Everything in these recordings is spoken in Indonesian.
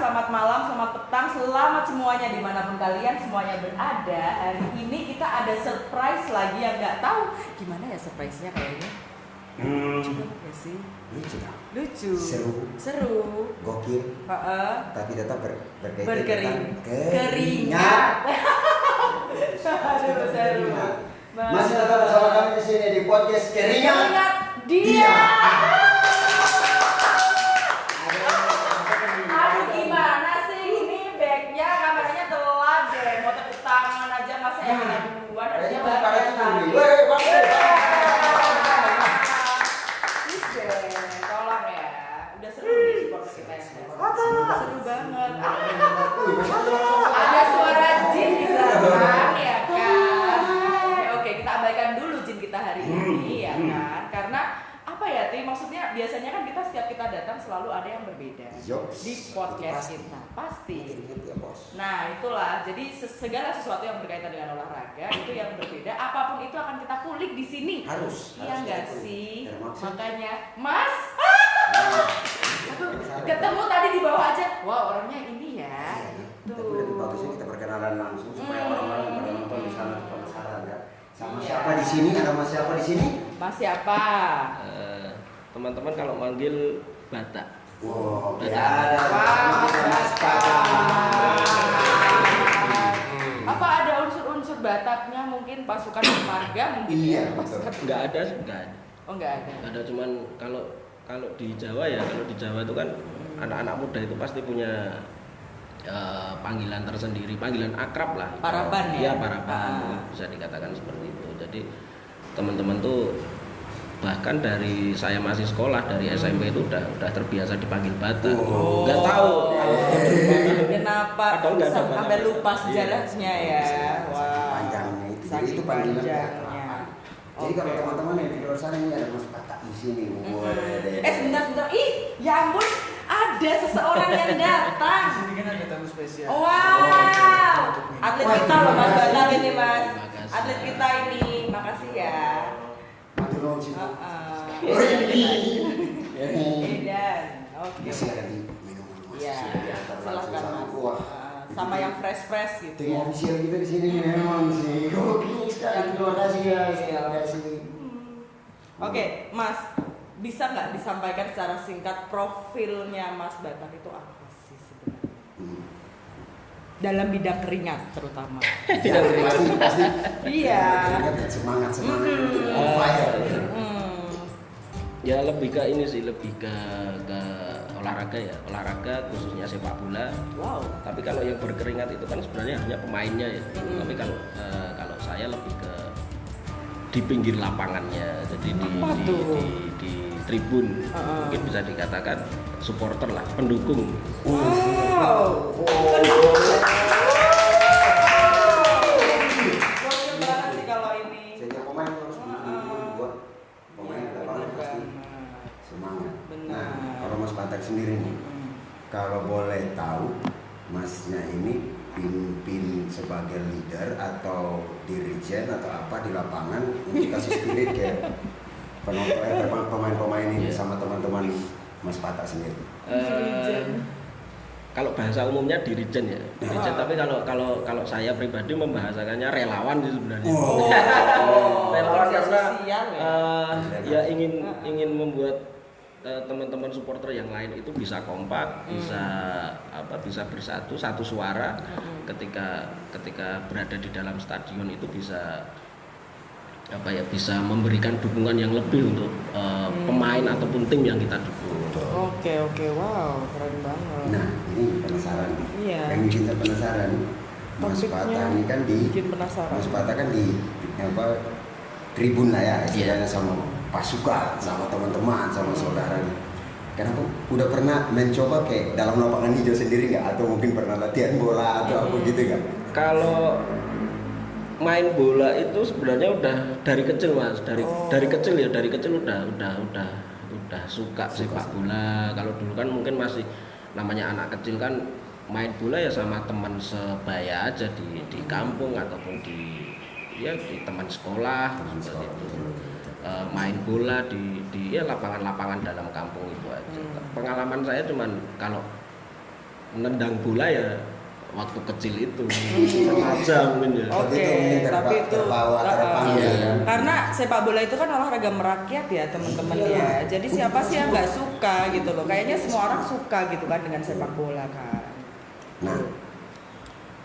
selamat malam, selamat petang, selamat semuanya dimanapun kalian semuanya berada. Hari ini kita ada surprise lagi yang nggak tahu gimana ya surprise-nya kayaknya. Coba ya sih. Lucu. Seru. Gokil. Tapi tetap berkeringat. Aduh, seru. Masih tetap bersama kami di sini di podcast Keringat Dia. Aduh, gimana sih ini backnya kameranya telat deh. Mau tepuk tangan aja masa yang duluan harusnya baru tadi. Tolong ya. Udah seru nih support kita ya. Seru banget. Ada suara jin di belakang ya kan. Oke, kita abaikan dulu jin kita hari ini ya kan. Karena apa ya, Ti? Maksudnya biasanya kan kita setiap kita datang selalu ada yang berbeda di podcast kita. Pasti. Nah, itulah. Jadi segala sesuatu yang berkaitan dengan olahraga itu yang berbeda. Apapun itu akan kita kulik di sini. Harus. Iya enggak sih? Makanya, Mas. Ketemu tadi di bawah aja. Wah, orangnya ini ya. Tapi lebih bagusnya kita perkenalan langsung supaya orang-orang yang pada nonton di sana penasaran kan. Sama siapa di sini? Ada Mas siapa di sini? Mas siapa? Teman-teman kalau manggil Batak. Wow, Batak. ada Mas Batak. Apa ada unsur-unsur Bataknya mungkin pasukan marga mungkin? Iya, ya? betul. Enggak ada sih, enggak ada. Oh, enggak ada. Enggak ada, cuman kalau di Jawa ya, kalau di Jawa itu kan anak-anak muda itu pasti punya panggilan tersendiri, panggilan akrab lah. Paraban ya? Iya, paraban. Bisa dikatakan seperti itu. Jadi teman-teman tuh bahkan dari saya masih sekolah dari SMP itu udah terbiasa dipanggil Batak. Nggak tahu Kenapa sampai lupa sejarahnya ya? Wah. Panjangnya itu. Jadi Saking itu panggilan panjangnya. Jadi kalau teman-teman yang di luar sana ini ada Mas Batak di sini. Sebentar. Ih, ya ampun, ada seseorang yang datang. Di sini kan ada tamu spesial. Wow. Atlet kita loh Mas Batak ini, Mas. Makasih. Atlet kita ini. Makasih ya. Matur nuwun sih. Edan. Oke. Masih ada di minuman Mas. Iya, silakan Mas. Wah. Sama yang fresh gitu Tim ya. official kita di sini memang sih. Gokil sekali. Terima kasih guys. Terima kasih. Oke, Mas, bisa nggak disampaikan secara singkat profilnya Mas Batak itu apa sih sebenarnya? Dalam bidang keringat terutama. Pasti. Iya. Semangat itu on fire. ya lebih ke ini sih, lebih ke olahraga khususnya sepak bola. Wow. Tapi kalau yang berkeringat itu kan sebenarnya hanya pemainnya ya. Tapi kalau saya lebih ke di pinggir lapangannya, jadi di tribun. Mungkin bisa dikatakan supporter lah, pendukung. Wow. Gokil banget sih kalau ini. Sehingga pemain harus buat pemain di lapangan pasti semangat. Benar. Nah, kalau Mas Batak sendiri nih, kalau boleh tahu, Masnya ini pimpin sebagai leader atau dirijen atau apa di lapangan untuk kasih spirit ke pemain-pemain ini sama teman-teman Mas Batak sendiri. Kalau bahasa umumnya dirijen ya, dirijen. Tapi kalau saya pribadi membahasakannya relawan sih sebenarnya. Relawan karena ya ingin membuat teman-teman supporter yang lain itu bisa kompak, bisa bersatu satu suara ketika berada di dalam stadion, itu bisa bisa memberikan dukungan yang lebih untuk pemain ataupun tim yang kita dukung. Oke, wow, keren banget. Nah, ini penasaran. Iya. Yang bikin saya penasaran, Mas Batak ini kan Mas Batak kan di tribun lah ya, istilahnya sama pasukan, sama teman-teman, sama saudara. Kenapa udah pernah mencoba kayak dalam lapangan hijau sendiri nggak? Atau mungkin pernah latihan bola atau apa gitu nggak? Kalau main bola itu sebenarnya udah dari kecil Mas, dari kecil udah suka sepak bola. Kalau dulu kan mungkin masih namanya anak kecil kan main bola ya sama teman sebaya aja di kampung ataupun di teman sekolah seperti itu. Main bola di lapangan-lapangan dalam kampung itu aja. Pengalaman saya cuman kalau nendang bola ya waktu kecil itu aja mungkin ya. Oke, tapi itu terpanggil. karena sepak bola itu kan olahraga merakyat ya teman-teman ya. Jadi siapa sih yang nggak suka gitu loh? Kayaknya semua orang suka gitu kan dengan sepak bola kan. Nah,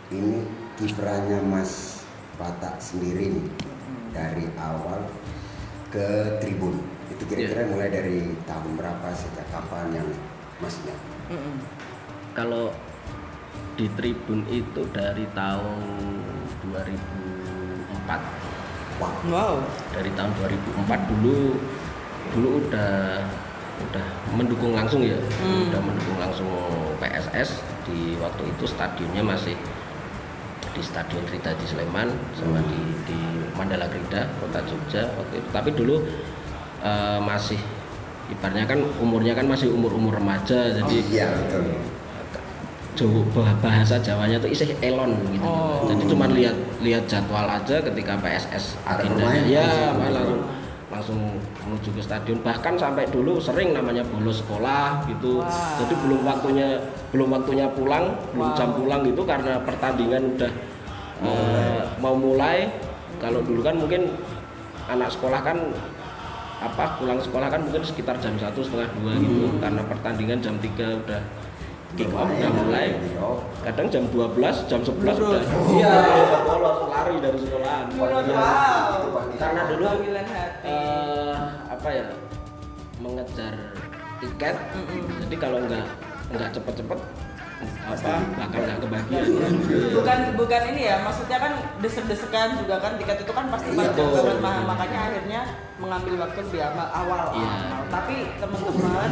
ini kiprahnya Mas Batak sendiri nih dari awal ke tribun. Itu kira-kira mulai dari tahun berapa, sejak kapan yang Mas lihat? Kalau di tribun itu dari tahun 2004. Wow. Dari tahun 2004 dulu udah mendukung langsung ya. Udah mendukung langsung PSS. Di waktu itu stadionnya masih di Stadion Krida di Sleman sama di Mandala Krida Kota Jogja waktu itu. Tapi dulu masih ibaratnya kan umurnya kan masih umur remaja, jadi iya betul. Bahasa Jawanya tuh isih elon gitu. Jadi cuma lihat jadwal aja ketika PSS agendanya ya langsung menuju ke stadion. Bahkan sampai dulu sering namanya bolos sekolah gitu. Jadi belum waktunya pulang, belum jam pulang gitu karena pertandingan udah mau mulai. Kalau dulu kan mungkin anak sekolah kan pulang sekolah kan mungkin sekitar jam 1, setengah 2 gitu karena pertandingan jam 3 udah kick off udah mulai. Kadang jam 12, jam 11 udah bolos lari dari sekolahan. Karena dulu mengejar tiket. Jadi kalau nggak cepet-cepet bakal nggak kebagian. Bukan ini ya, maksudnya kan desek-desekan juga kan, tiket itu kan pasti panjang banget, makanya akhirnya mengambil waktu di awal. Tapi teman-teman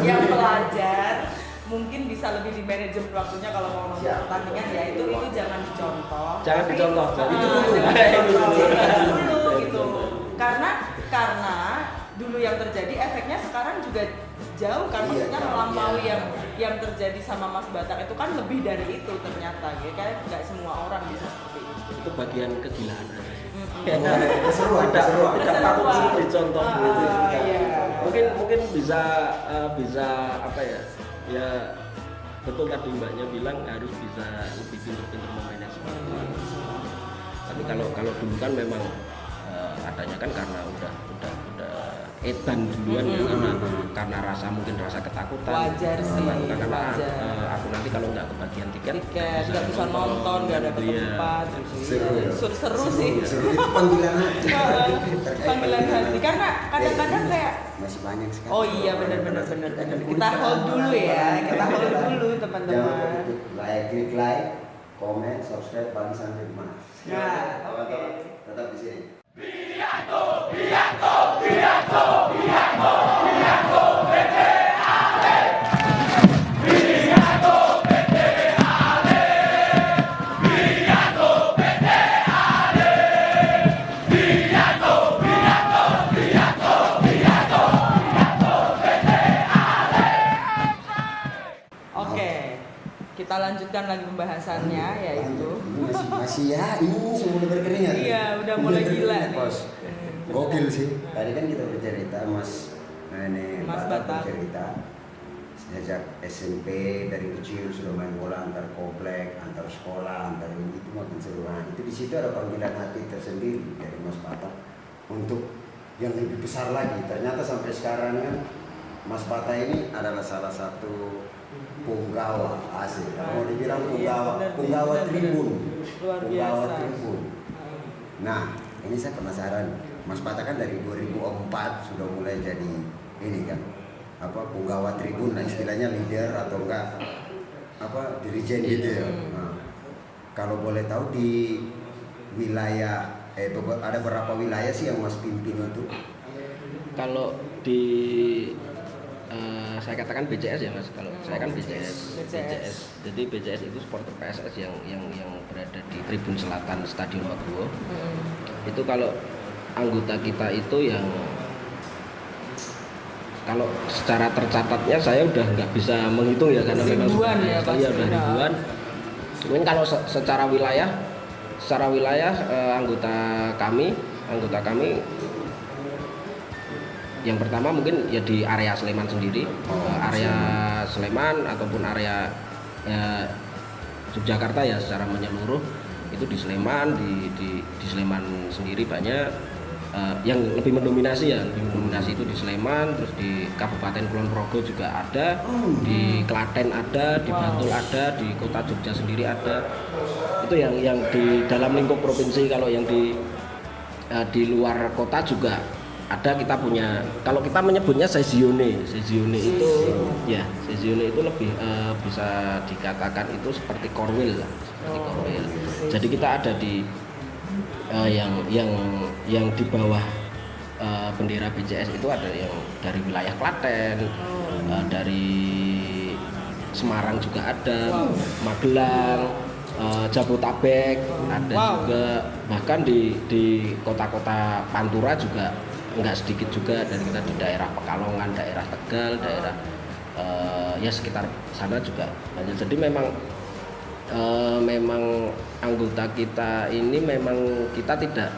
yang pelajar mungkin bisa lebih di manajemen waktunya kalau mau nonton pertandingan ya, itu jangan dicontoh. Jangan dicontoh. Dulu gitu. Karena dulu yang terjadi efeknya sekarang juga jauh kan, maksudnya melampaui yang terjadi sama Mas Batak itu kan lebih dari itu ternyata gitu. Kayak nggak semua orang bisa seperti itu. Itu bagian kegilaan aja. Keseruan. Tidak patut dicontoh gitu. Mungkin bisa ya betul tadi Mbaknya bilang harus bisa lebih pintar-pintar memanage. Tapi kalau dulu kan memang adanya kan karena udah edan duluan ya, karena mungkin rasa ketakutan. Wajar sih. Karena aku nanti kalau nggak kebagian tiket nggak bisa nonton, nggak dapet tempat. Seru sih. Seru itu panggilan hati. Panggilan hati. Karena kadang-kadang kayak masih banyak sekali. Oh iya benar. Kita hold dulu ya. Kita hold dulu teman-teman. Klik like, komen, subscribe, bagi sampai mana. Nah, oke. Tetap di sini. Kita lanjutkan lagi pembahasannya, yaitu masih ini semua berkeringat. Iya, udah mulai gila nih. Gokil sih. Tadi kan kita bercerita Mas Batak bercerita sejak SMP dari kecil sudah main bola antar komplek, antar sekolah, antar ini, itu makin seru. Nah, itu di situ ada panggilan hati tersendiri dari Mas Batak untuk yang lebih besar lagi. Ternyata sampai sekarang kan Mas Batak ini adalah salah satu punggawa asli. Kalau dibilang punggawa tribun. Luar biasa. Tribun. Nah, ini saya penasaran. Mas Batak kan dari 2004 sudah mulai jadi ini kan punggawa tribun, nah istilahnya leader atau enggak dirijen gitu ya. Nah, kalau boleh tahu di wilayah ada berapa wilayah sih yang Mas pimpin itu? Kalau di saya katakan BCS ya Mas, kalau saya kan BCS. Jadi BCS itu supporter PSS yang berada di Tribun Selatan Stadion Maguwo. Itu kalau anggota kita itu yang kalau secara tercatatnya saya udah nggak bisa menghitung ya karena memang udah ribuan. Mungkin kalau secara wilayah anggota kami yang pertama mungkin ya di area Sleman sendiri, area Sleman ataupun area ya Yogyakarta ya secara menyeluruh itu di Sleman, di Sleman sendiri banyak. Yang lebih mendominasi itu di Sleman, terus di Kabupaten Kulon Progo juga ada, di Klaten ada, di Bantul ada, di Kota Jogja sendiri ada. Itu yang di dalam lingkup provinsi. Kalau yang di luar kota juga ada. Kita punya, kalau kita menyebutnya sezione itu ya, sezione itu lebih bisa dikatakan itu seperti korwil lah, seperti korwil. Jadi kita ada di yang di bawah bendera BCS itu ada yang dari wilayah Klaten, dari Semarang juga ada, Magelang, Jabotabek ada juga, bahkan di kota-kota Pantura juga enggak sedikit juga, dari kita di daerah Pekalongan, daerah Tegal, daerah ya sekitar sana juga banyak. Jadi memang anggota kita ini memang kita tidak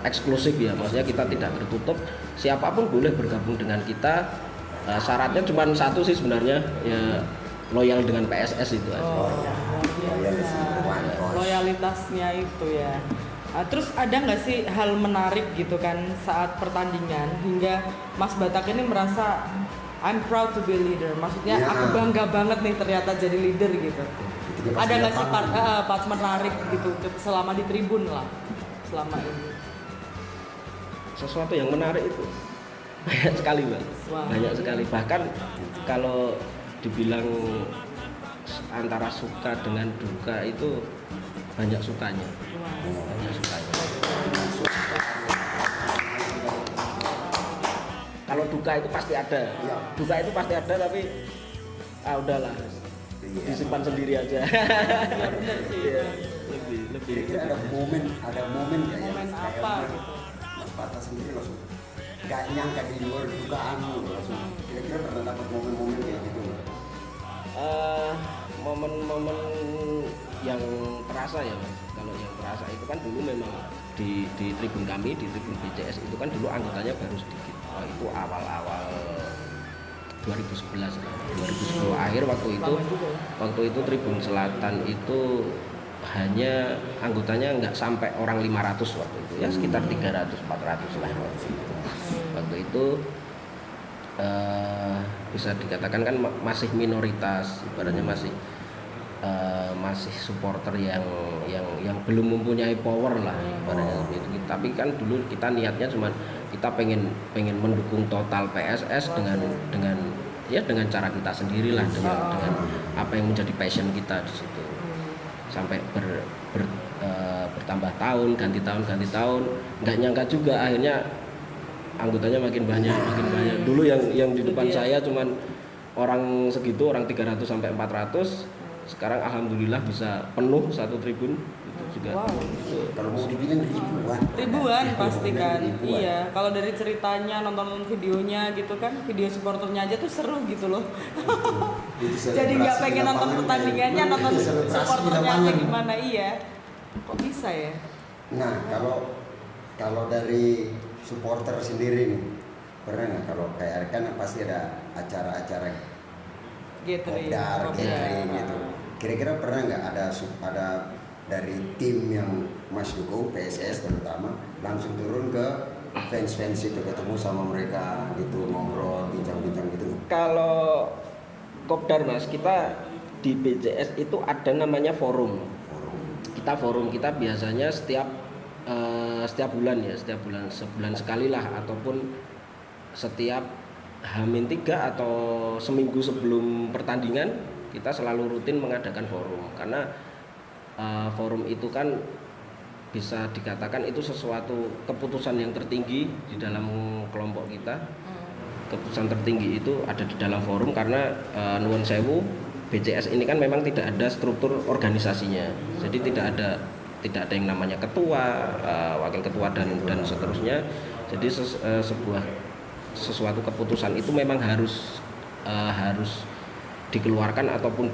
eksklusif ya, maksudnya kita tidak tertutup, siapapun boleh bergabung dengan kita. Syaratnya cuma satu sih sebenarnya, ya loyal dengan PSS itu aja. Loyalitasnya itu ya. Terus ada nggak sih hal menarik gitu kan saat pertandingan hingga Mas Batak ini merasa I'm proud to be leader, maksudnya aku bangga banget nih ternyata jadi leader gitu. Ada nggak sih part menarik gitu selama di tribun lah selama ini? Sesuatu yang menarik itu banyak sekali Mbak, banyak sekali. Bahkan kalau dibilang antara suka dengan duka itu banyak sukanya, banyak sukanya. Kalau duka itu pasti ada, tapi udahlah, disimpan sendiri aja. Ya benar sih. Ya, lebih. Kira-kira ada momen ya, momen apa gitu? Mas Batak sendiri langsung gak nyangka di luar dugaan langsung. Kira-kira pernah dapat momen-momen kayak gitu nggak? Momen-momen yang terasa ya Mas. Kalau yang terasa itu kan dulu memang di tribun kami, di tribun BCS itu kan dulu anggotanya baru sedikit. Itu awal-awal 2011 lah. 2010 akhir waktu itu Tribun Selatan itu hanya anggotanya nggak sampai orang 500 waktu itu, ya sekitar 300-400 lah waktu itu. Bisa dikatakan kan masih minoritas, ibaratnya masih supporter yang belum mempunyai power lah ibaratnya itu. Tapi kan dulu kita niatnya cuma kita pengen mendukung total PSS dengan cara kita sendirilah, dengan apa yang menjadi passion kita di situ. Sampai bertambah tahun, ganti tahun, nggak nyangka juga akhirnya anggotanya makin banyak. Dulu yang di depan saya cuman orang segitu, orang 300 sampai 400. Sekarang alhamdulillah bisa penuh satu tribun itu juga. Wow. Kalau mau dibilang ribuan pasti kan. Iya, kalau dari ceritanya, nonton videonya gitu kan, video supporternya aja tuh seru gitu loh. Jadi nggak pengen nonton pertandingannya, nonton supporternya aja gimana. Iya, kok bisa ya? Nah, kalau dari supporter sendiri nih, pernah nggak kalau kayak kan pasti ada acara-acara gathering gitu. Kira-kira pernah nggak ada dari tim yang Mas dukung, PSS terutama, langsung turun ke fans itu, ketemu sama mereka gitu, ngobrol, bincang-bincang gitu? Kalau Kopdar Mas, kita di BCS itu ada namanya forum. Kita biasanya setiap bulan ya, sebulan sekali lah, ataupun setiap H-3 atau seminggu sebelum pertandingan kita selalu rutin mengadakan forum, karena forum itu kan bisa dikatakan itu sesuatu keputusan yang tertinggi di dalam kelompok kita. Keputusan tertinggi itu ada di dalam forum, karena nuwun sewu BCS ini kan memang tidak ada struktur organisasinya, jadi tidak ada yang namanya ketua, wakil ketua dan seterusnya. Jadi sesuatu keputusan itu memang harus dikeluarkan ataupun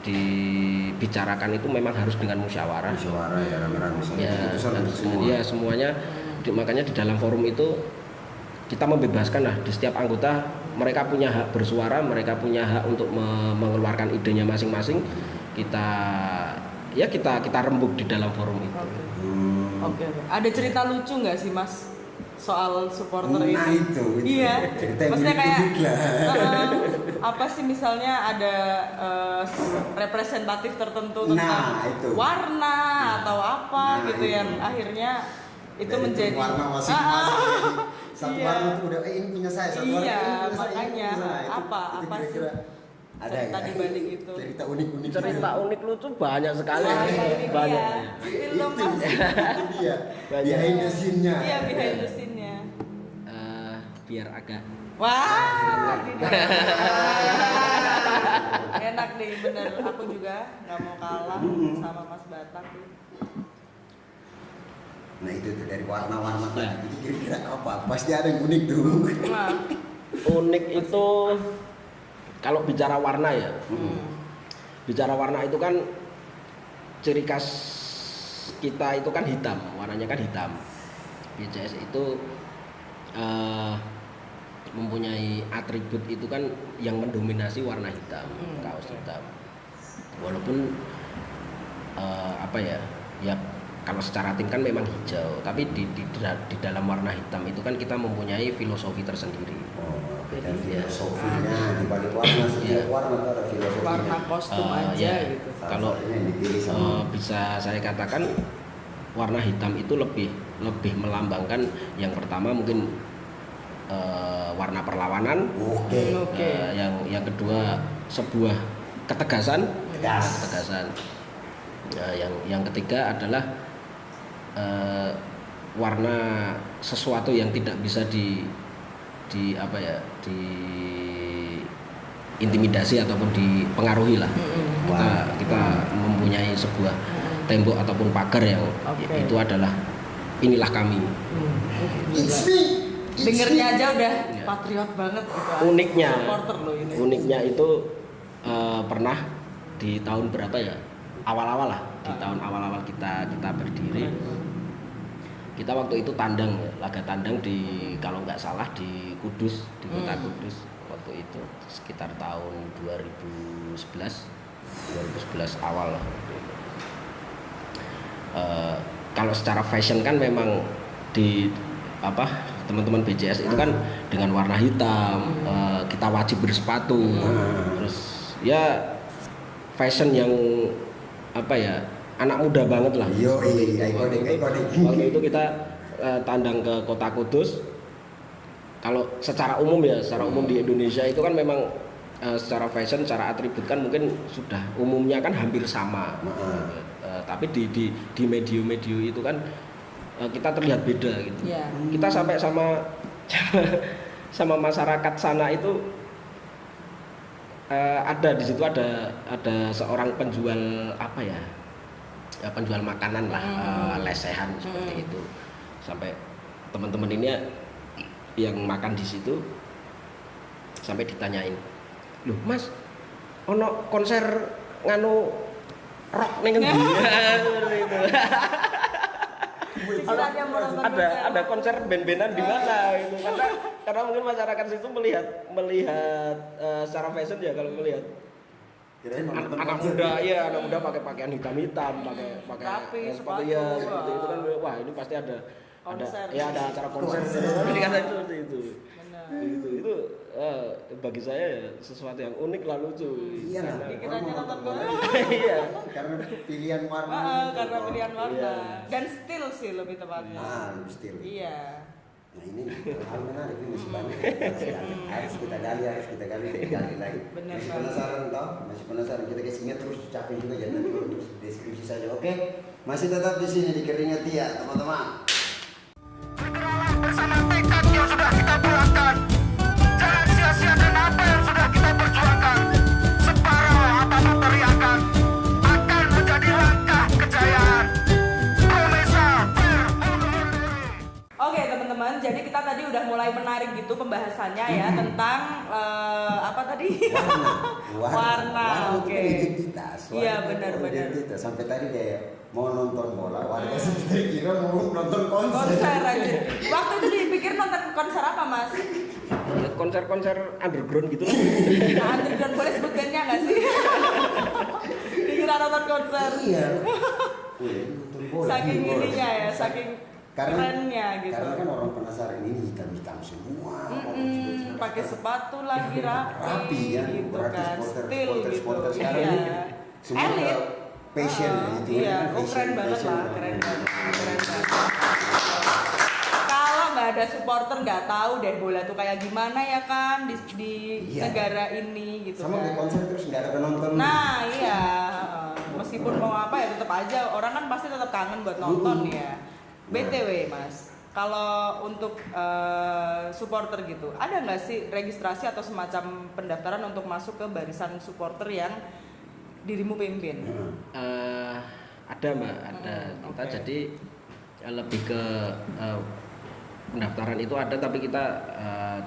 dibicarakan itu memang harus dengan musyawarah ya, rame-rame semuanya. Makanya di dalam forum itu kita membebaskan lah, di setiap anggota mereka punya hak bersuara, mereka punya hak untuk mengeluarkan idenya masing-masing. Kita rembuk di dalam forum itu. Oke. Ada cerita lucu nggak sih Mas soal supporter Nah, itu? Iya. Maksudnya kayak apa sih misalnya ada representatif tertentu tentang warna atau apa gitu yang akhirnya itu dari menjadi warna masing-masing. Satu warna itu udah ini punya saya, satu warna ini punya saya. Makanya apa sih? Ada cerita di balik itu. Cerita unik-unik. Cerita unik lucu banyak sekali. Banyak. Itu dia. Behind the scene-nya. Iya, behind the scene-nya. Biar agak enak nih, bener. Aku juga nggak mau kalah sama Mas Batak. Nah itu tuh dari warna-warna tadi. Jadi kira-kira apa? Pasti ada yang unik tuh. Nah. Unik itu kalau bicara warna ya. Bicara warna itu kan ciri khas kita itu kan hitam, warnanya kan hitam. BCS itu mempunyai atribut itu kan yang mendominasi warna hitam, kaos hitam. Walaupun ya kalau secara tim kan memang hijau, tapi di dalam warna hitam itu kan kita mempunyai filosofi tersendiri. Beda filosofinya di balik warna, setiap warna itu ada filosofinya. Warna kostum aja gitu. Kalau bisa saya katakan warna hitam itu lebih melambangkan yang pertama mungkin warna perlawanan. Yang kedua sebuah ketegasan. Yang ketiga adalah warna sesuatu yang tidak bisa intimidasi ataupun dipengaruhi lah. Kita mempunyai sebuah tembok ataupun pagar yang itu adalah inilah kami. Dengernya aja udah patriot banget gitu. Uniknya itu pernah di tahun berapa ya? Awal-awal lah, di tahun awal-awal kita berdiri. Kita waktu itu laga tandang di kalau nggak salah di Kudus, di kota Kudus waktu itu sekitar tahun 2011 awal lah. Kalau secara fashion kan memang teman-teman BCS itu kan dengan warna hitam, kita wajib bersepatu, terus ya fashion yang anak muda banget lah. Waktu itu kita tandang ke kota Kudus. Kalau secara umum di Indonesia itu kan memang secara fashion, secara atribut kan mungkin sudah umumnya kan hampir sama. Tapi di medio itu kan kita terlihat beda gitu. Kita sampai sama masyarakat sana itu di situ ada seorang penjual penjual makanan lah, lesehan seperti itu. Sampai teman-teman ini yang makan di situ sampai ditanyain, "Loh, Mas, ono konser nganu rock ning ngendi?" Itu. Ada konser band-bandan di mana gitu. Karena mungkin masyarakat situ melihat secara fashion ya, kalau melihat anak muda pakai pakaian hitam pakai sepatu ya seperti itu kan, wah ini pasti ada acara konser seperti itu. Itu bagi saya ya sesuatu yang unik lah, lucu. Iya, Pikirannya nonton bola. Iya. Karena pilihan warna. Dan still sih lebih tepatnya. Lebih still. Iya. Nah ini hal menarik, ini masih banyak. Harus kita gali lagi. Masih penasaran, kita kasih ingat terus, capek juga jangan terus deskripsi saja. Oke, masih tetap di sini di Keringat ya teman-teman. Segeralah bersama tekad yang sudah kita bulatkan. Jangan sia-siakan apa yang sudah kita perjuangkan. Separuh apapun teriakan akan menjadi langkah kejayaan. Promesa berbunuh diri. Oke teman-teman, jadi kita tadi udah mulai menarik gitu pembahasannya ya tentang apa tadi? Warna. Oke. Identitas. Iya benar. Sampai tadi kayak mau nonton bola, warga kita kira mau nonton konser. Konser aja. Waktu itu dipikir nonton konser apa, Mas? konser-konser underground gitu. Underground boleh sebut bandnya nggak sih? Dikira nonton konser. Iya. Saking ininya ya, saking kerennya gitu. Karena kan orang penasaran ini hitam-hitam semua. Pakai sepatu lagi rapi ya, gitu berarti kan, style gitu. sporter sekarang ini Iya. semua Elit. passion ya, itu Iya, kan keren fashion, banget fashion. lah, keren banget. Kalau nggak ada supporter nggak tahu deh bola tuh kayak gimana ya kan di Iya. negara ini gitu Sama kayak kan. konser terus nggak ada penonton. Nah iya, meskipun mau apa ya tetap aja orang kan pasti tetap kangen buat nonton ya. BTW Mas, kalau untuk supporter gitu, ada nggak sih registrasi atau semacam pendaftaran untuk masuk ke barisan supporter yang dirimu pimpin? Ada Mbak, ada. Kita Oke. jadi lebih ke pendaftaran itu ada, tapi kita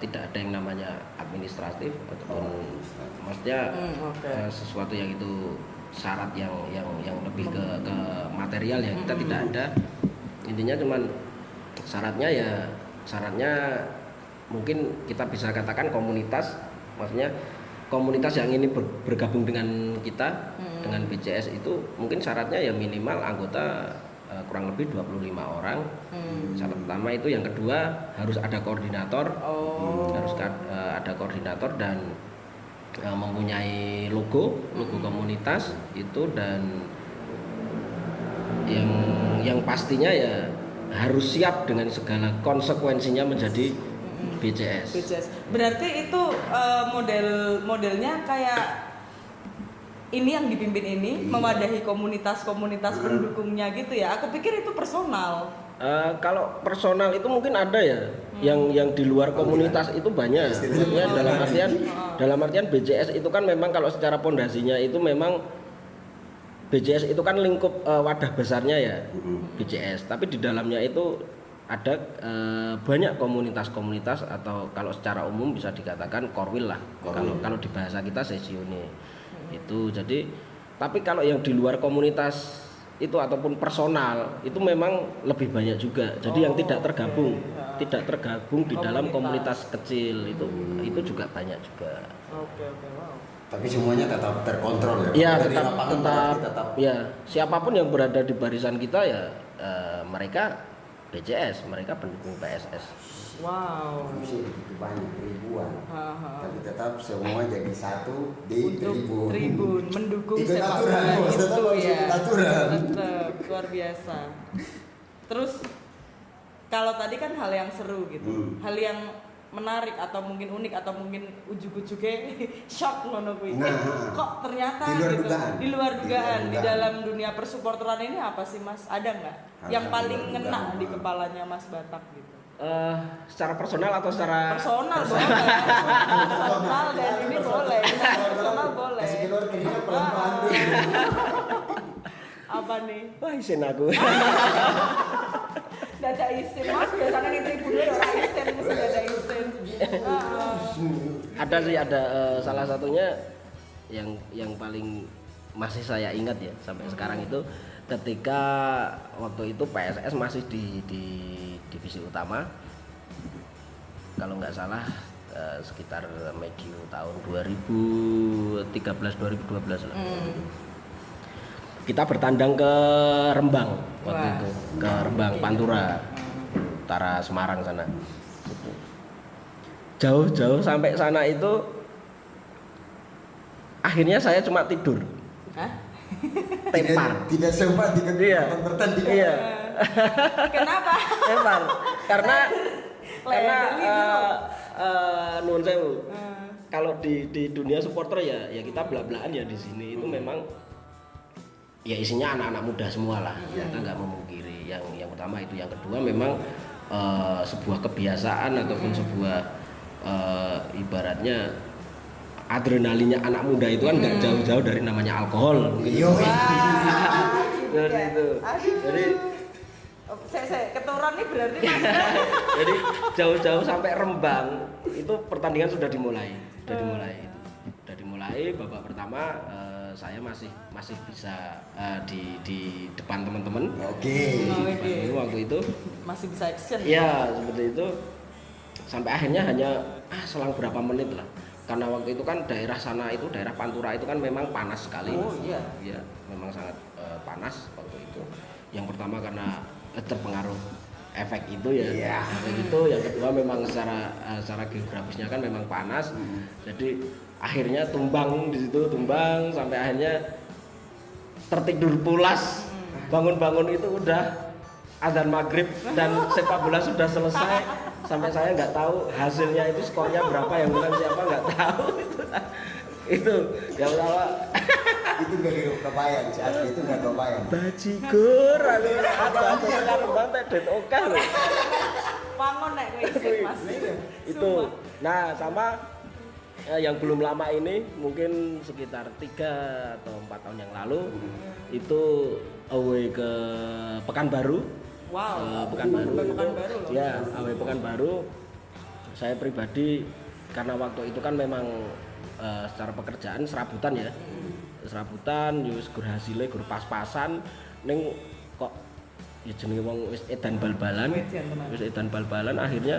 tidak ada yang namanya administratif ataupun maksudnya sesuatu yang itu syarat yang lebih ke material ya, kita tidak ada. Intinya cuman syaratnya mungkin kita bisa katakan komunitas, maksudnya komunitas yang ini bergabung dengan kita dengan BCS itu mungkin syaratnya ya minimal anggota kurang lebih 25 orang. Syarat pertama itu, yang kedua harus ada koordinator. Harus ada koordinator dan mempunyai logo komunitas itu, dan yang pastinya ya harus siap dengan segala konsekuensinya menjadi BCS. Berarti itu modelnya kayak ini yang dipimpin ini memadahi komunitas-komunitas pendukungnya gitu ya. Aku pikir itu personal. Kalau personal itu mungkin ada ya, yang di luar komunitas itu banyak. Ya, dalam artian BCS itu kan memang kalau secara pondasinya itu memang BCS itu kan lingkup wadah besarnya ya BCS, tapi di dalamnya itu ada banyak komunitas-komunitas, atau kalau secara umum bisa dikatakan korwil lah. Kalau di bahasa kita sesione itu. Jadi tapi kalau yang di luar komunitas itu ataupun personal itu memang lebih banyak juga. Jadi yang tidak tergabung di dalam komunitas kecil itu juga banyak juga. Oke, wow. Tapi semuanya tetap terkontrol ya. Iya, Dari lapangan tetap. Ya, siapapun yang berada di barisan kita ya mereka BCS, mereka pendukung PSS. Wow. Bisa begitu banyak ribuan. Tapi tetap semua jadi satu di Untuk tribun mendukung Ikut sepak aturan, bola Bos, tetap gitu harus ya. ikut aturan. Tetap luar biasa. Terus kalau tadi kan hal yang seru gitu, hal yang menarik atau mungkin unik atau mungkin ujuk-ujuknya shock ngono kuwi. Nah, Kok ternyata di luar gitu. dugaan. Di luar dugaan di dugaan. dalam dunia persupporteran ini apa sih Mas? Ada nggak Hal yang yang paling di luar ngena dugaan. di kepalanya Mas Batak gitu? Secara personal atau secara Personal boleh. Personal dan ini boleh. Personal boleh. Kasih keluar keringat pelan-pelan dulu. Apa nih? wah isin aku. Dada isin Mas, biasanya nih tribunnya orang isin, mesti dada isin. Ada sih, ada salah satunya yang paling masih saya ingat ya sampai sekarang itu ketika waktu itu PSS masih di divisi utama, kalau nggak salah sekitar medio tahun 2013-2012 lah. Kita bertandang ke Rembang waktu itu, ke Rembang Pantura, utara Semarang sana. Jauh-jauh sampai sana itu akhirnya saya cuma tidur. Hah? Tepar. Tidak sempat ikut Iya. pertandingan. Iya. Kenapa? Tepar. Karena Ledeli dulu. nuwun sewu. Kalau di dunia supporter ya kita belak-belakan ya di sini itu memang ya isinya anak-anak muda semua lah. Kita nggak memungkiri. Yang utama itu, yang kedua memang sebuah kebiasaan ataupun sebuah ibaratnya adrenalinnya anak muda itu kan nggak jauh-jauh dari namanya alkohol. Iya. Seperti itu. Jadi Saya keturun nih berarti Mas. jadi jauh-jauh sampai Rembang itu pertandingan sudah dimulai. Sudah dimulai babak pertama, saya masih bisa di depan teman-teman. Oke. Oke. Waktu itu Masih bisa action. ya seperti itu. sampai akhirnya hanya selang berapa menit lah, karena waktu itu kan daerah sana itu daerah Pantura itu kan memang panas sekali. Iya, memang sangat panas waktu itu. Yang pertama karena terpengaruh efek itu ya, efek itu. Yang kedua memang secara geografisnya kan memang panas. Jadi akhirnya tumbang di situ, sampai akhirnya tertidur pulas. Bangun-bangun itu udah azan maghrib dan sepak bola sudah selesai. Sampai saya nggak tahu hasilnya itu, skornya berapa, yang menang siapa nggak tahu. Itu yang pertama. Itu gak kebayang, saat itu gak kebayang. Bajigur, ada rembang tedet oke loh. Pangon nek kowe isih Mas. Itu. Nah, sama yang belum lama ini, mungkin sekitar 3 atau 4 tahun yang lalu, itu away ke Pekanbaru. Wow. Pekanbaru. Pekanbaru loh. Ya, away Pekanbaru. Saya pribadi karena waktu itu kan memang secara pekerjaan serabutan ya. Serabutan, yo wis gur hasile gur pas-pasan, ning kok ya jenenge wong wis edan bal-balan. Wis edan bal-balan, akhirnya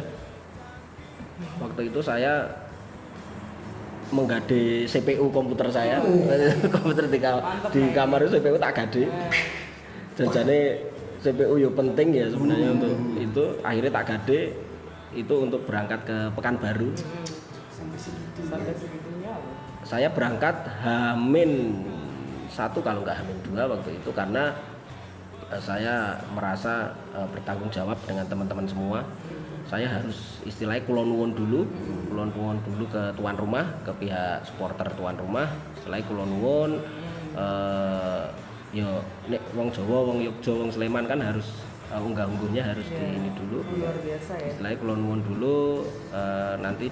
waktu itu saya menggade CPU komputer saya. Komputer di kamar itu CPU tak gade. Janjane CPU yo penting ya sebenarnya untuk itu, akhirnya tak gade itu untuk berangkat ke Pekanbaru. Sampai segitunya. Saya berangkat H-1 kalau nggak H-2 waktu itu, karena saya merasa bertanggung jawab dengan teman-teman semua. Saya harus istilahnya kulon nuwun dulu ke tuan rumah, ke pihak supporter tuan rumah. Setelah kulon nuwun, yo nek wong Jawa, wong Yogya, wong Sleman kan harus unggah-ungguhnya harus di ini dulu. Luar biasa ya. Setelah kulon nuwun dulu, nanti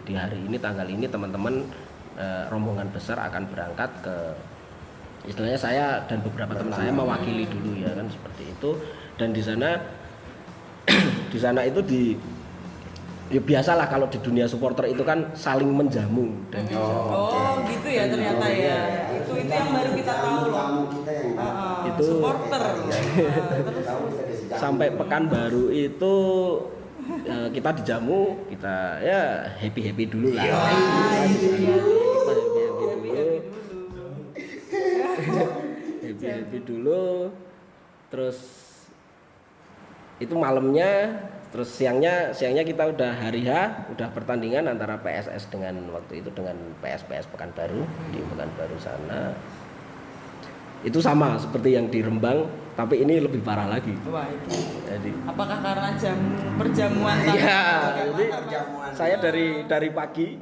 di hari ini, tanggal ini teman-teman rombongan besar akan berangkat ke, istilahnya saya dan beberapa teman saya mewakili dulu ya kan, seperti itu. Dan di sana itu ya biasalah kalau di dunia supporter itu kan saling menjamu dan gitu ya ternyata ya. Itu yang baru kita tahu loh. Itu supporter. Terus sampai Pekanbaru itu kita dijamu, kita ya happy dulu lah. Happy dulu. Terus itu malamnya, terus siangnya kita udah hari H, udah pertandingan antara PSS dengan waktu itu dengan PS Pekanbaru di Pekanbaru sana. Itu sama seperti yang di Rembang, tapi ini lebih parah lagi. wah, itu. Jadi Apakah karena perjamuan tadi? iya, jadi saya dari pagi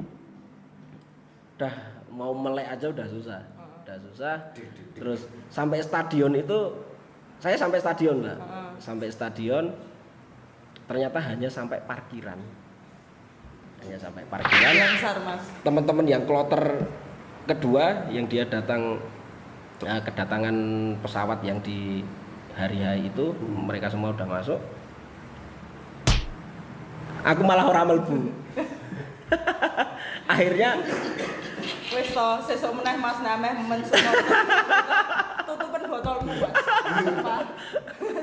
udah mau melek aja udah susah. Terus sampai stadion itu, saya sampai stadion Mbak. Sampai stadion ternyata hanya sampai parkiran. Langsar Mas. Teman-teman yang kloter kedua yang dia kedatangan pesawat yang di hari H itu, mereka semua udah masuk. Aku malah ora mlebu. Akhirnya Wis to, sesuk meneh Mas nameh mensuno. Tutupen botolmu Mas.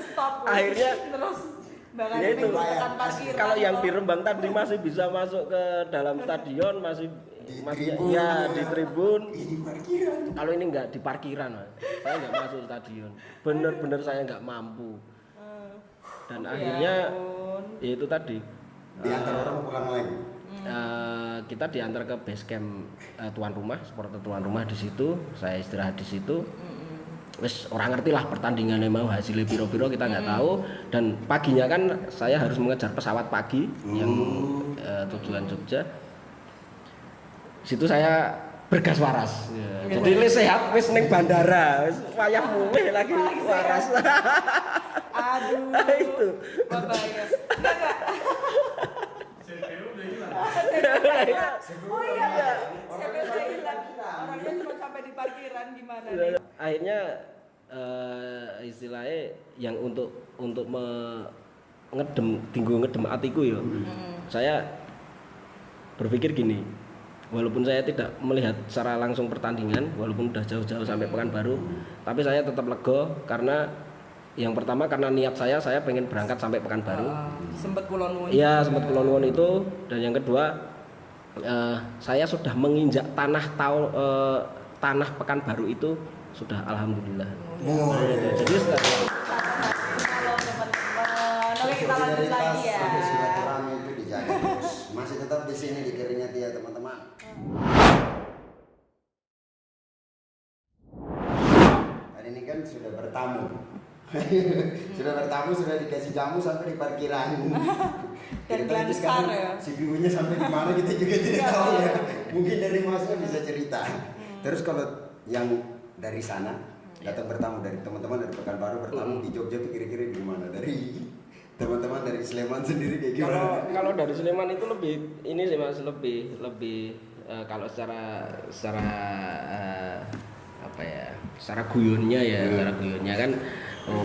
Stop. Akhirnya terus bahkan ya itu, parkiran. kalau yang di Rembang tadi masih bisa masuk ke dalam stadion, masih tribun. Ya di tribun. Kalau ini enggak di parkiran, Mas. Saya enggak masuk stadion. Bener-bener saya enggak mampu. Dan akhirnya ya itu tadi. Diantar orang pulang lagi. Kita diantar ke base camp tuan rumah, supporter tuan rumah di situ. Saya istirahat di situ. Wes orang ngerti lah pertandingannya mau hasilnya piro-piro kita nggak tahu. Dan paginya kan saya harus mengejar pesawat pagi yang tujuan Jogja. Situ saya bergas waras. Ya. Jadi le sehat wis ning bandara, wis wayah mulih lagi waras. Aduh. Itu. Bahaya. Enggak. Oh iya. Sampai udah hilang. Orangnya cuma sampai di parkiran gimana nih? Akhirnya istilahnya yang untuk ngedem atiku ya. Saya berpikir gini, walaupun saya tidak melihat secara langsung pertandingan, walaupun udah jauh-jauh sampai Pekanbaru, tapi saya tetap lega karena yang pertama karena niat saya pengen berangkat sampai Pekanbaru. Sempet Kulon Nuwun. Iya, sempat Kulon Nuwun itu, dan yang kedua saya sudah menginjak tanah Pekanbaru itu sudah alhamdulillah. Jadi sudah. Halo teman-teman. Oke, kita lanjut lagi ya. Silaturahmi itu dijaga terus. Masih tetap di sini di Keringat ya teman-teman. Hari ini kan sudah bertamu. Sudah bertamu, sudah dikasih jamu sampai di parkiran. Dan Kita itu besar sekarang ya. CPU-nya sampai di mana kita juga tidak tahu ya. Mungkin dari Masnya bisa cerita. Terus kalau yang dari sana datang bertamu dari teman-teman dari Pekanbaru bertamu di Jogja tuh kira-kira di mana? Dari teman-teman dari Sleman sendiri kayak gimana? Kalau dari Sleman itu lebih ini sih Mas, lebih kalau secara apa ya, secara guyonnya kan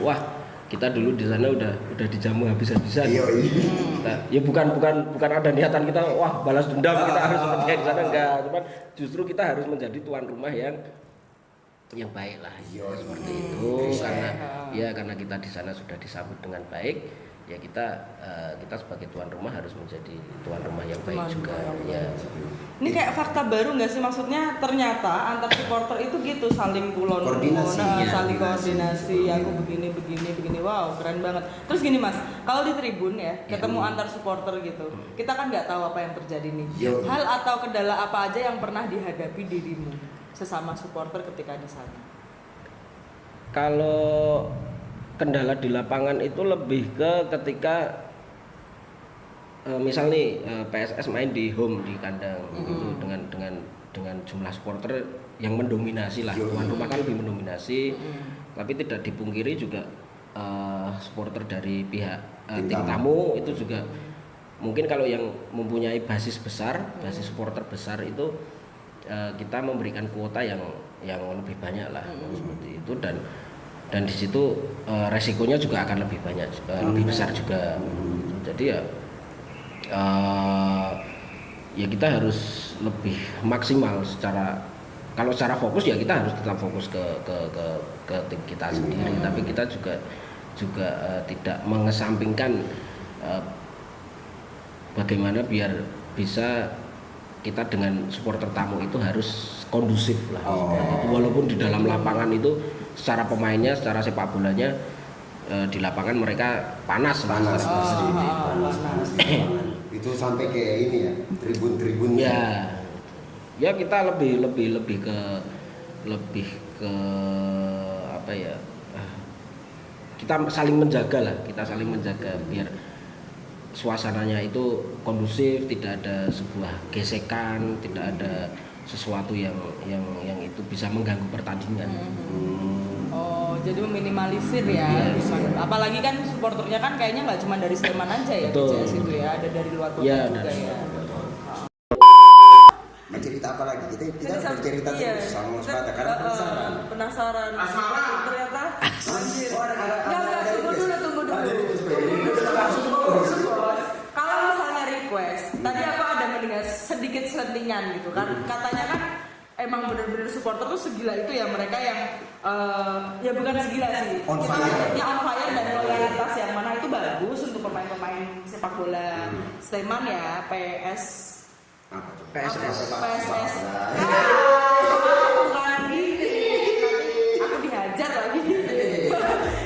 wah kita dulu di sana udah dijamu habis-habisan. Iya. Ya bukan ada niatan kita wah balas dendam kita harus seperti yang di sana, enggak, cuman justru kita harus menjadi tuan rumah yang baik lah. Iya, Seperti itu karena kita di sana sudah disambut dengan baik, ya kita sebagai tuan rumah harus menjadi tuan rumah yang baik juga. Ya. Ini kayak fakta baru nggak sih, maksudnya ternyata antar supporter itu gitu saling Koordinasi, saling koordinasi. Aku begini, wow keren banget. Terus gini Mas, kalau di tribun ya ketemu antar supporter gitu, kita kan nggak tahu apa yang terjadi nih. Hal atau kendala apa aja yang pernah dihadapi dirimu sesama supporter ketika di sana? Kalau kendala di lapangan itu lebih ke ketika misal nih PSS main di home di kandang itu dengan jumlah supporter yang mendominasi lah. Tuan rumah kan lebih mendominasi, tapi tidak dipungkiri juga supporter dari pihak tim tamu itu juga mungkin kalau yang mempunyai basis supporter besar itu kita memberikan kuota yang lebih banyak lah seperti itu, dan di situ resikonya juga akan lebih banyak, lebih besar juga. Jadi ya kita harus lebih maksimal kalau secara fokus ya kita harus tetap fokus ke tim kita sendiri, tapi kita juga tidak mengesampingkan bagaimana biar bisa kita dengan supporter tamu itu harus kondusif lah. Walaupun di dalam lapangan itu secara pemainnya, secara sepak bolanya di lapangan mereka panas. Itu sampai kayak ini ya, tribun-tribunnya. Ya kita lebih ke apa ya? Kita saling menjaga biar suasananya itu kondusif, tidak ada sebuah gesekan, tidak ada sesuatu yang itu bisa mengganggu pertandingan. Oh, jadi meminimalisir ya. Apalagi kan supporternya kan kayaknya nggak cuma dari Sleman aja ya, BCS itu ya, ada dari luar kota juga ya. Mau cerita apa lagi? Kita bercerita terus sama Mas Bata karena penasaran. Ternyata anjir. Tunggu dulu. Kalau misalnya request, tadi aku ada mendengar sedikit selentingan gitu kan. Katanya kan emang benar-benar supporter tuh segila itu ya, mereka yang ya bukan segila sih, on fire dan loyalitas yang mana itu bagus untuk pemain-pemain sepak bola Sleman ya, PSS. Bukan gitu, aku dihajar lagi.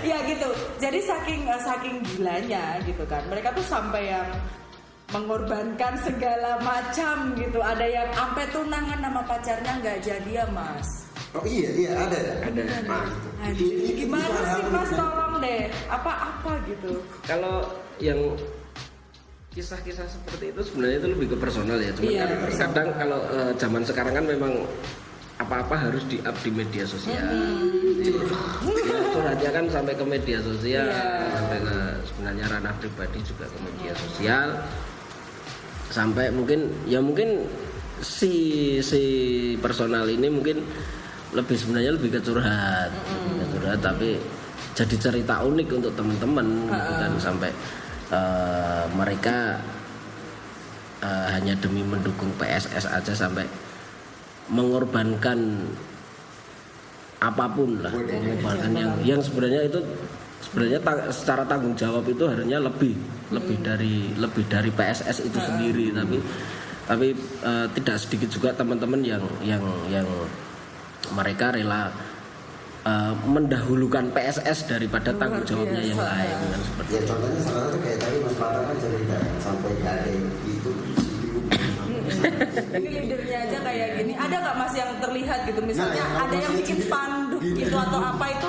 Ya gitu. Jadi saking gilanya gitu kan, mereka tuh sampai yang mengorbankan segala macam gitu. Ada yang sampai tunangan sama pacarnya nggak jadi ya Mas. Oh iya ada. Gimana sih Mas, tolong deh. Apa gitu. Kalau yang kisah-kisah seperti itu sebenarnya itu lebih ke personal ya. Cuma kadang kalau zaman sekarang kan memang apa-apa harus di-up di media sosial. Curhatnya kan sampai ke media sosial, sampai ke sebenarnya ranah pribadi juga ke media sosial. Sampai mungkin si personal ini mungkin sebenarnya lebih ke curhat, tapi jadi cerita unik untuk teman-teman dan sampai mereka hanya demi mendukung PSS aja sampai mengorbankan apapun lah, mengorbankan yang sebenarnya itu sebenarnya secara tanggung jawab itu harusnya lebih dari PSS itu sendiri, tapi tidak sedikit juga teman-teman yang mereka rela mendahulukan PSS daripada tanggung jawabnya yang lain kan, seperti ya contohnya salah satu kayak tadi Mas Pata kan cerita sampai ada itu ini leadernya aja kayak gini. Ada nggak Mas yang terlihat gitu misalnya ada yang bikin spanduk gitu atau apa itu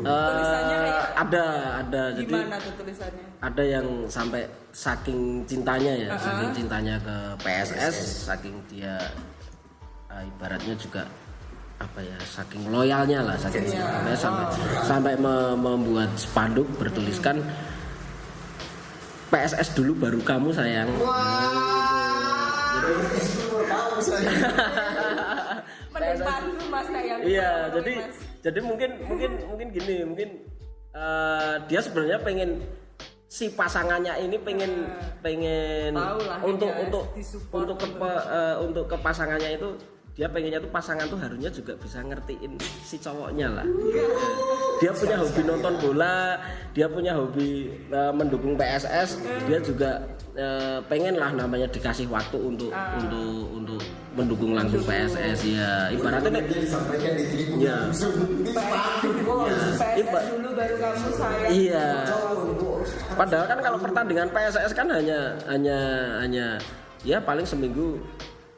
tulisannya kayak ada gimana tuh tulisannya? Ada yang sampai saking cintanya ya, saking cintanya ke PSS, saking dia ibaratnya juga apa ya, saking loyalnya lah, saking sampai membuat spanduk bertuliskan PSS dulu baru kamu sayang. Mending Mas sayang. Iya, jadi mungkin gini, dia sebenarnya pengen si pasangannya ini pengen untuk ke pasangannya itu, dia pengennya tuh pasangan tuh harusnya juga bisa ngertiin si cowoknya lah. Dia punya hobi nonton bola, dia punya hobi mendukung PSS, dia juga pengen lah namanya dikasih waktu untuk mendukung langsung PSS ya. Ibaratnya disampaikan di tribun ya. PSS dulu baru kamu sayang. Iya. Padahal kan kalau pertandingan PSS kan hanya ya paling seminggu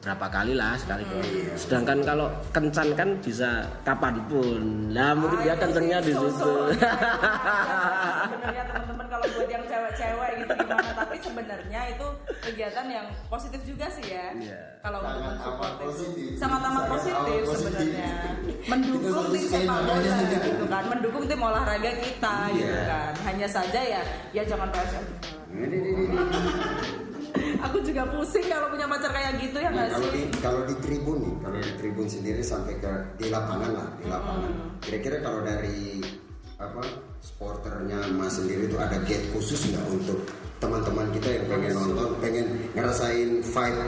berapa kali lah, sekali doang. Sedangkan kalau kencan kan bisa kapanpun. Nah mungkin dia kencengnya di situ. Sebenarnya teman-teman kalau buat yang cewek-cewek gitu gimana, tapi sebenarnya itu kegiatan yang positif juga sih ya. Kalau untuk mensupport itu sangat amat positif sebenarnya. Mendukung tim sepak bola gitu kan, mendukung tim olahraga kita gitu kan. Hanya saja ya jangan PSS. Aku juga pusing kalau punya pacar kayak gitu ya nggak sih? Kalau di tribun sendiri sampai di lapangan. Kira-kira kalau dari supporternya Mas sendiri itu ada gate khusus nggak untuk teman-teman kita yang pengen nonton, pengen ngerasain vibe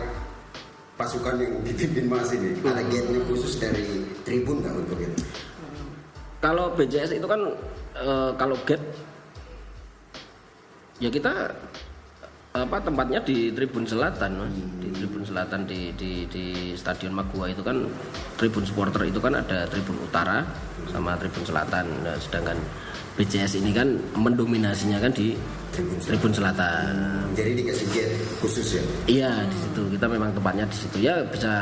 pasukan yang dipimpin Mas ini? Ada gate-nya khusus dari tribun nggak untuk itu? Kalau BJS itu kan kalau gate ya kita tempatnya di Tribun Selatan, di Tribun Selatan di Stadion Magua itu kan tribun supporter itu kan ada Tribun Utara sama Tribun Selatan. Nah, sedangkan BCS ini kan mendominasinya kan di Tribun Selatan. Jadi dikasih gate khusus ya? Iya, di situ kita memang tempatnya di situ ya, bisa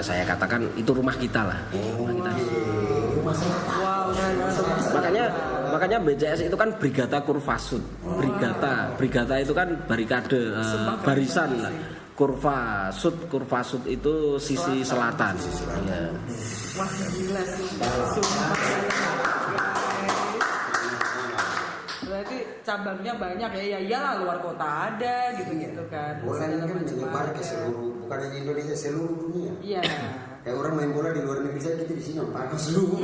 saya katakan itu rumah kita lah. Rumah kita. Wow, Makanya BCS itu kan Brigata Kurvasud. Brigata itu kan barikade, barisan lah. Kurvasud itu sisi selatan. Iya. Wah gila sih. Sumpah. Berarti cabangnya banyak ya iyalah, luar kota ada gitu kan. Bola ini kan menyebar ke seluruh, bukan hanya Indonesia, seluruh dunia. Iya. Kayak orang main bola di luar negeri saja, kita di sini pakai seluruh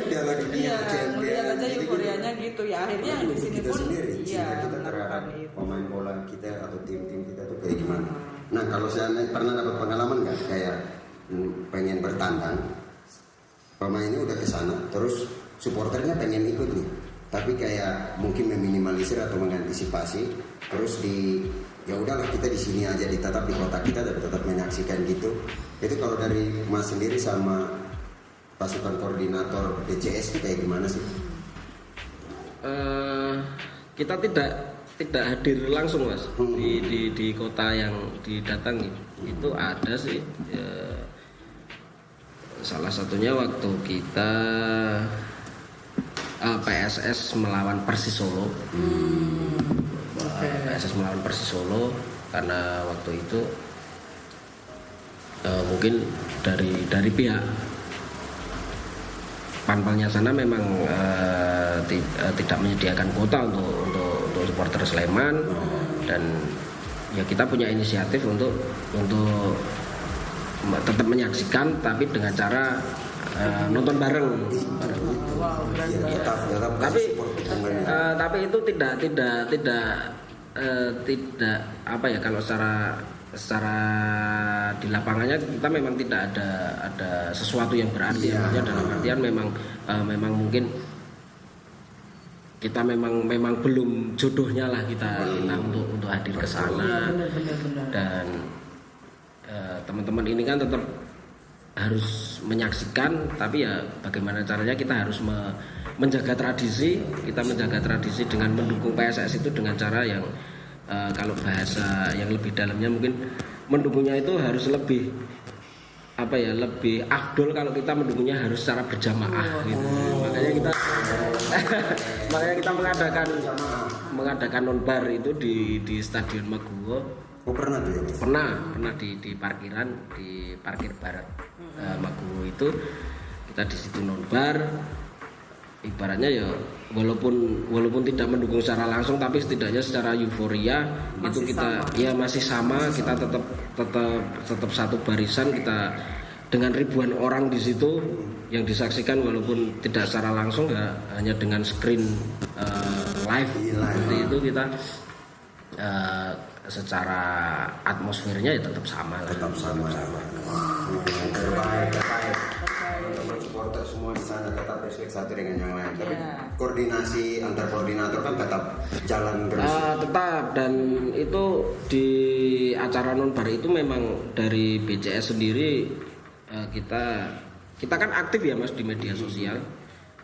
piala dunia. Iya, melihat aja euforianya gitu ya. Akhirnya yang di sini kita pun sendiri, iya, kita terhadap pemain bola kita atau tim-tim kita tuh kayak gimana. Nah kalau saya pernah dapat pengalaman nggak kayak pengen bertandang, pemainnya udah kesana, terus supporternya pengen ikut nih, tapi kayak mungkin meminimalisir atau mengantisipasi, terus ya udahlah kita di sini aja, ditetap di kota kita dan tetap menyaksikan gitu. Itu kalau dari Mas sendiri sama pasukan koordinator BCS itu kayak gimana sih? Kita tidak hadir langsung Mas di kota yang didatangi. Itu ada sih salah satunya waktu kita PSS melawan Persis Solo. PSS melawan Persis Solo karena waktu itu mungkin dari pihak Panpelnya sana memang tidak menyediakan kuota untuk supporter Sleman, dan ya kita punya inisiatif untuk tetap menyaksikan tapi dengan cara nonton bareng. Tapi itu tidak apa ya, kalau secara di lapangannya kita memang tidak ada sesuatu yang berarti. Dalam artian memang mungkin kita memang belum jodohnya lah kita untuk hadir ke sana. Dan teman-teman ini kan tetap harus menyaksikan, tapi ya bagaimana caranya kita harus menjaga tradisi. Kita menjaga tradisi dengan mendukung PSS itu dengan cara yang kalau bahasa yang lebih dalamnya mungkin mendukungnya itu harus lebih lebih afdol kalau kita mendukungnya harus secara berjamaah gitu. Makanya kita mengadakan nonbar itu di Stadion Maguwo. Oh pernah tuh ya? Pernah di parkiran, di parkir barat Maguwo itu kita di situ nonbar. Ibaratnya ya walaupun tidak mendukung secara langsung, tapi setidaknya secara euforia masih itu kita sama. Ya masih sama, kita tetap satu barisan, kita dengan ribuan orang di situ yang disaksikan walaupun tidak secara langsung ya hanya dengan screen live seperti itu kita secara atmosfernya ya tetap sama. Terbaik. Supporter semua di sana tetap respect satu dengan yang lain. Tapi koordinasi antar koordinator kan tetap jalan terus. Tetap, dan itu di acara nonbar itu memang dari BCS sendiri kita kan aktif ya Mas di media sosial.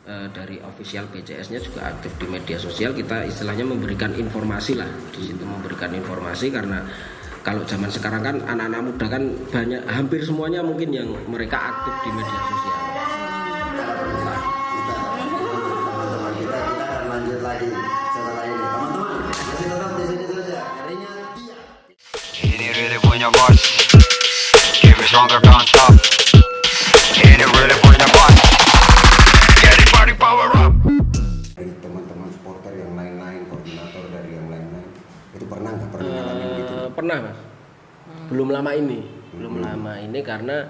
Dari official BCS-nya juga aktif di media sosial. Kita istilahnya memberikan informasi lah di situ, memberikan informasi karena kalau zaman sekarang kan anak-anak muda kan banyak, hampir semuanya mungkin yang mereka aktif di media sosial. Kita akan lanjut lagi setelah ini. Teman-teman masih tetap di sini saja. Harinya dia. Ini really punya bos. Keep it stronger, don't stop. Ini really punya bos. Get it party power up. Dari teman-teman supporter yang lain-lain, koordinator dari yang lain-lain, itu pernah ngalamin gitu? Pernah Mas. Belum lama ini karena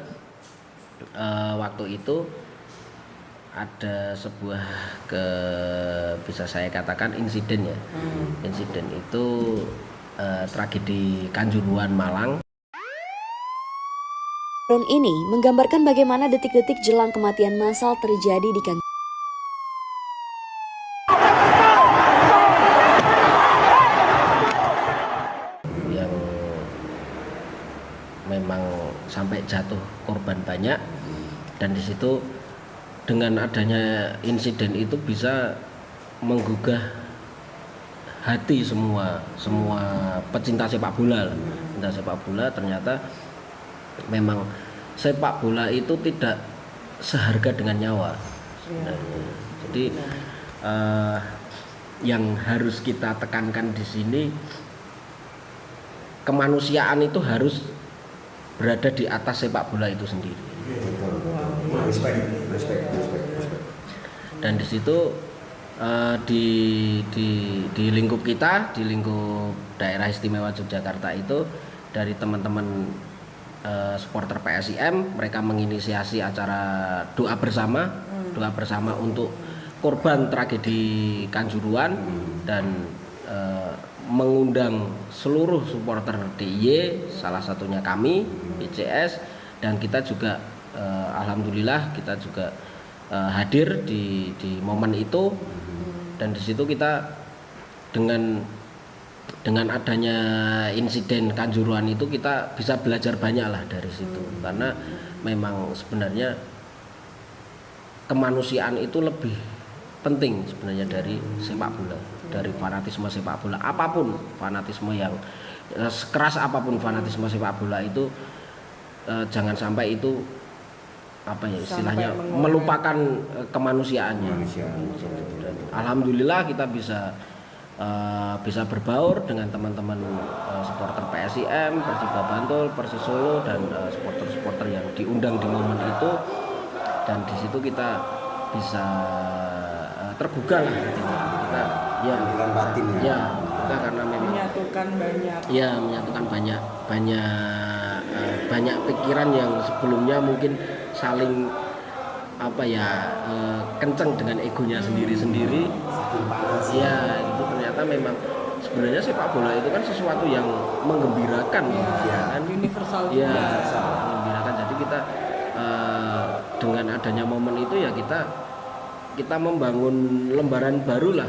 waktu itu ada sebuah bisa saya katakan insiden ya. Insiden itu tragedi Kanjuruhan Malang. Drone ini menggambarkan bagaimana detik-detik jelang kematian massal terjadi di Kanjuruhan. Yang memang sampai jatuh korban banyak, dan di situ dengan adanya insiden itu bisa menggugah hati semua pecinta sepak bola. Pecinta sepak bola ternyata memang sepak bola itu tidak seharga dengan nyawa sebenarnya. Jadi yang harus kita tekankan di sini, kemanusiaan itu harus berada di atas sepak bola itu sendiri. Respect. Dan di situ di lingkup kita, di lingkup daerah istimewa Yogyakarta itu, dari teman-teman supporter PSIM, mereka menginisiasi acara doa bersama untuk korban tragedi Kanjuruhan, dan mengundang seluruh supporter DIY, salah satunya kami BCS, dan kita juga alhamdulillah kita juga hadir di momen itu. Dan di situ kita dengan adanya insiden Kanjuruhan itu kita bisa belajar banyak lah dari situ, karena memang sebenarnya kemanusiaan itu lebih penting sebenarnya dari sepak bola, dari fanatisme sepak bola. Apapun fanatisme, yang sekeras apapun fanatisme sepak bola itu, jangan sampai itu istilahnya melupakan kemanusiaannya. Alhamdulillah kita bisa berbaur dengan teman-teman supporter PSIM, Persiba Bantul, Persis Solo, dan supporter-supporter yang diundang di momen itu, dan di situ kita bisa tergugah lah kita karena memang menyatukan banyak pikiran yang sebelumnya mungkin saling kenceng dengan egonya sendiri-sendiri. Ya, itu ternyata memang sebenarnya sepak bola itu kan sesuatu yang menggembirakan, kan? Universal. Ya, menggembirakan. Jadi kita dengan adanya momen itu ya kita kita membangun lembaran baru lah,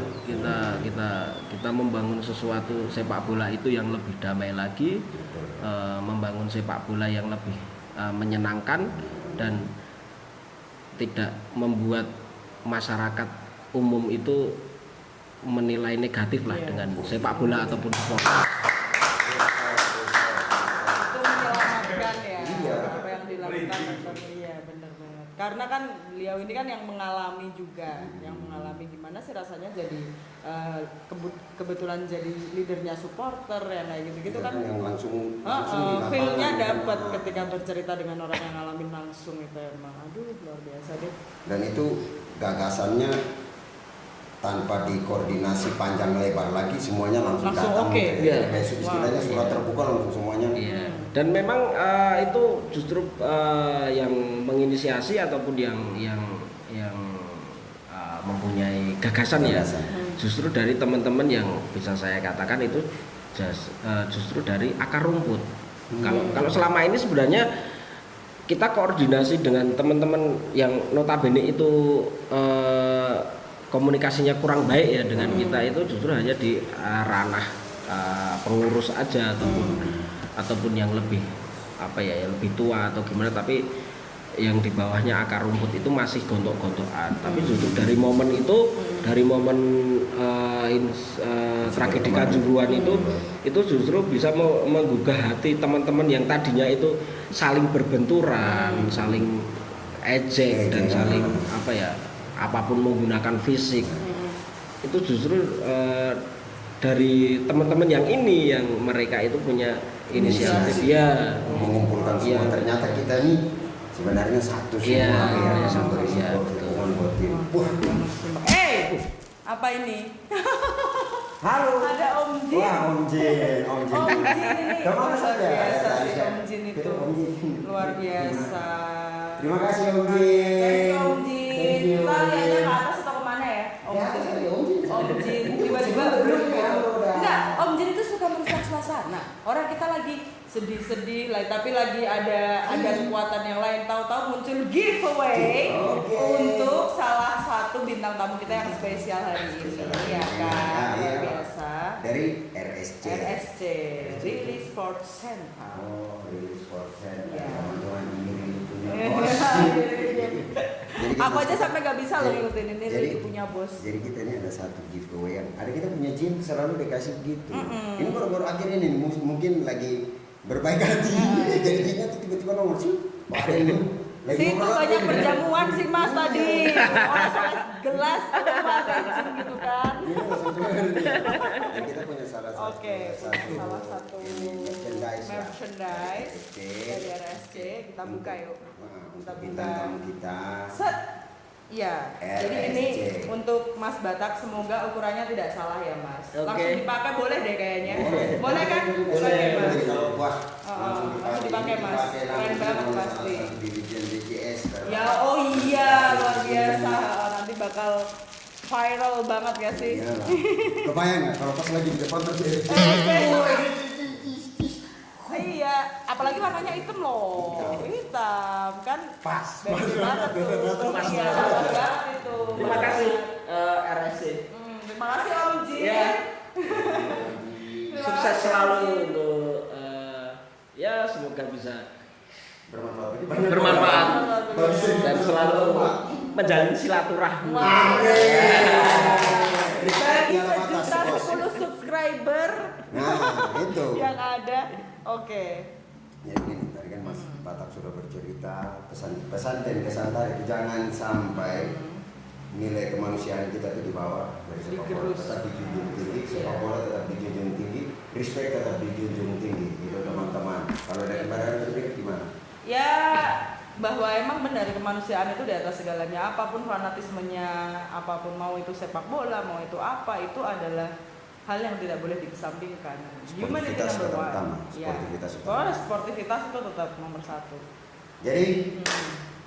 kita membangun sesuatu sepak bola itu yang lebih damai lagi, membangun sepak bola yang lebih menyenangkan dan tidak membuat masyarakat umum itu menilai negatif lah dengan sepak bola ataupun sport. Itu menyelamatkan ya apa yang dilakukan. Iya benar banget. Karena kan beliau ini kan yang mengalami juga, yang mengalami gimana sih rasanya jadi kebetulan jadi leadernya supporter ya kayak gitu kan. Yang langsung feel-nya dapat ketika bercerita dengan orang yang ngalamin langsung itu emang aduh luar biasa deh. Dan itu gagasannya tanpa dikoordinasi panjang lebar lagi, semuanya langsung datang. Oke. Kayak istilahnya surat terbuka langsung semuanya. Iya. Dan memang itu justru yang menginisiasi ataupun yang mempunyai gagasan ya. Justru dari teman-teman yang bisa saya katakan itu justru dari akar rumput. Kalau selama ini sebenarnya kita koordinasi dengan teman-teman yang notabene itu komunikasinya kurang baik ya dengan kita, itu justru hanya di ranah pengurus aja ataupun yang lebih yang lebih tua atau gimana, tapi yang di bawahnya akar rumput itu masih gontok-gontokan. Tapi justru dari momen itu, dari momen tragedi Kanjuruhan itu justru bisa menggugah hati teman-teman yang tadinya itu saling berbenturan, saling ejek dan saling apapun menggunakan fisik. Itu justru dari teman-teman yang ini yang mereka itu punya inisiatif ya mengumpulkan semua. Ternyata kita nih sebenarnya satu semua satu buat tim. Apa ini? Halo. Ada Om Jin. Wah, Om Jin ini Kemana saja? biasa sih Om Jin itu luar biasa. Terima kasih Om Jin. Thank you Om Jin. Kita lihatnya ke atas atau kemana ya? Om Jin tiba-tiba belum ya? Enggak, Om Jin itu suka merusak suasana. Orang kita lagi sedih-sedih lah, tapi lagi ada kekuatan yang lain. Tahu-tahu muncul giveaway untuk salah satu bintang tamu kita yang spesial hari ini, ya kan? Luar biasa. Dari RSC. Really Sports Center. Oh, Really Sports Center. Ya. Teman-teman ini punya bos. Aku aja sampai gak bisa loh ngikutin ini jadi, punya bos. Jadi kita ini ada satu giveaway yang ada, kita punya gym selalu dikasih gitu. Ini baru-baru akhir ini mungkin lagi berbaik hati. Jadi kita tiba-tiba nongol sih. Situ banyak perjamuan sih Mas tadi. Orang salah gelas pakai gym gitu kan. Dan kita punya salah satu merchandise dari RSC. Kita buka yuk. Kita bintang tamu kita. Set. Iya, jadi ini untuk Mas Batak, semoga ukurannya tidak salah ya Mas. Langsung dipakai boleh deh kayaknya. Boleh kan? Boleh Mas. Langsung dipakai Mas. Keren banget pasti. Ya oh iya, luar biasa. Nanti bakal viral banget ya sih. Kebayang nggak kalau pas lagi di depan terus iya, apalagi warnanya hitam loh. Hitam kan pas. Banget tuh. Pas Iya, banget itu. Terima kasih RSC. Terima kasih Om Jin. Ya. Sukses selalu untuk semoga bisa bermanfaat dan selalu menjalin silaturahmi. Bagi 1.010 subscriber itu yang ada. Oke. Ya begini, tadi kan Mas Batak sudah bercerita pesan dan kesan tarik, jangan sampai nilai kemanusiaan kita itu dibawa dari sepak bola, tetap dijunjung tinggi, sepak bola tetap dijunjung tinggi, respect tetap dijunjung tinggi, gitu teman-teman. Kalau dari Mbak berpikir gimana? Ya, bahwa emang benar kemanusiaan itu di atas segalanya, apapun fanatismenya, apapun mau itu sepak bola, mau itu apa, itu adalah hal yang tidak boleh dikesampingkan. Sportivitas tetap utama. Sportivitas itu tetap nomor satu. Jadi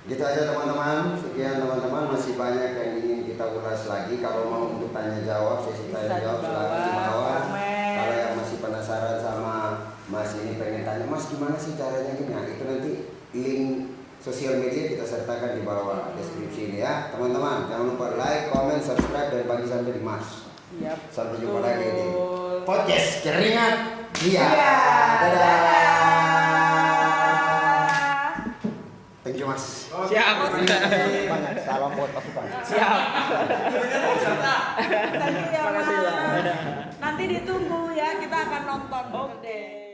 gitu aja teman-teman. Sekian teman-teman, masih banyak yang ingin kita ulas lagi. Kalau mau untuk tanya jawab, sesi tanya jawab silahkan di bawah. Kalau yang masih penasaran sama Mas ini, pengen tanya Mas gimana sih caranya gini, nah itu nanti link sosial media kita sertakan di bawah deskripsi ini ya teman-teman. Jangan lupa like, comment, subscribe dan bagi sampai di Mas. Yap, Sampai jumpa lagi di betul. podcast Keringat Dia. Dadah. Thank you Mas. Siap. Banyak salam buat pasukan. Siap. Thank you ya, Makasih ya. Mas. Nanti ditunggu ya, kita akan nonton. Oke.